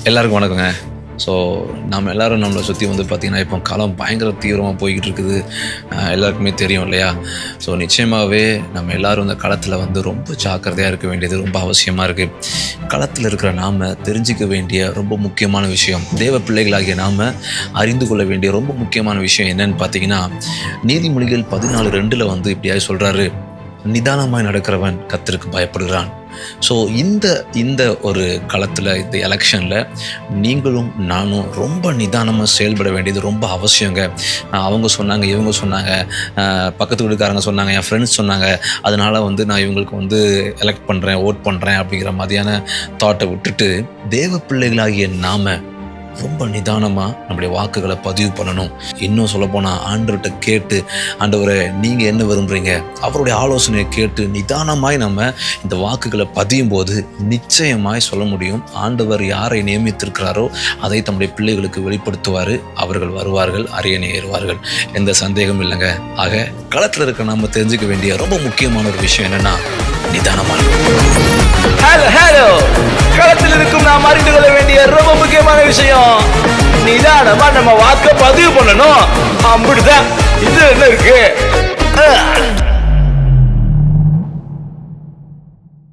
எல்லாருக்கும் வணக்கங்க. ஸோ நம்ம எல்லோரும் நம்மளை சுற்றி வந்து பார்த்திங்கன்னா இப்போ காலம் பயங்கர தீவிரமாக போய்கிட்டு இருக்குது. எல்லாருக்குமே தெரியும் இல்லையா? ஸோ நிச்சயமாகவே நம்ம எல்லோரும் இந்த களத்தில் வந்து ரொம்ப ஜாக்கிரதையாக இருக்க வேண்டியது ரொம்ப அவசியமாக இருக்குது. களத்தில் இருக்கிற நாம் தெரிஞ்சிக்க வேண்டிய ரொம்ப முக்கியமான விஷயம், தேவ பிள்ளைகளாகிய நாம் அறிந்து கொள்ள வேண்டிய ரொம்ப முக்கியமான விஷயம் என்னன்னு பார்த்தீங்கன்னா, நீதிமொழிகள் 14:2 வந்து இப்படியாக சொல்கிறாரு, நிதானமாய் நடக்கிறவன் கர்த்தருக்கு பயப்படுகிறான். ஸோ இந்த ஒரு களத்தில், இந்த எலெக்ஷனில் நீங்களும் நானும் ரொம்ப நிதானமாக செயல்பட வேண்டியது ரொம்ப அவசியங்க. அவங்க சொன்னாங்க, இவங்க சொன்னாங்க, பக்கத்து வீட்டுக்காரங்க சொன்னாங்க, என் ஃப்ரெண்ட்ஸ் சொன்னாங்க, அதனால் வந்து நான் இவங்களுக்கு வந்து எலெக்ட் பண்ணுறேன், ஓட் பண்ணுறேன் அப்படிங்கிற மாதிரியான தாட்டை விட்டுட்டு, தேவ பிள்ளைகளாகிய நாம் ரொம்ப நிதானமாக நம்முடைய வாக்குகளை பதிவு பண்ணணும். இன்னும் சொல்லப்போனால் ஆண்டவர்கிட்ட கேட்டு, ஆண்டவரை நீங்கள் என்ன விரும்புகிறீங்க, அவருடைய ஆலோசனையை கேட்டு நிதானமாய் நம்ம இந்த வாக்குகளை பதியும் போது நிச்சயமாய் சொல்ல முடியும், ஆண்டவர் யாரை நியமித்திருக்கிறாரோ அதை தம்முடைய பிள்ளைகளுக்கு வெளிப்படுத்துவார். அவர்கள் வருவார்கள், அரியணை ஏறுவார்கள், எந்த சந்தேகமும் இல்லைங்க. ஆக களத்தில் இருக்க நாம் தெரிஞ்சுக்க வேண்டிய ரொம்ப முக்கியமான ஒரு விஷயம் என்னென்னா, நிதானமாக. ஹலோ, களத்தில் இருக்கும் நாம் அறிந்து கொள்ள வேண்டிய ரொம்ப முக்கியமான விஷயம், நிதானமா நம்ம வாக்க பதிவு பண்ணணும். அப்படிதான். இது என்ன இருக்கு?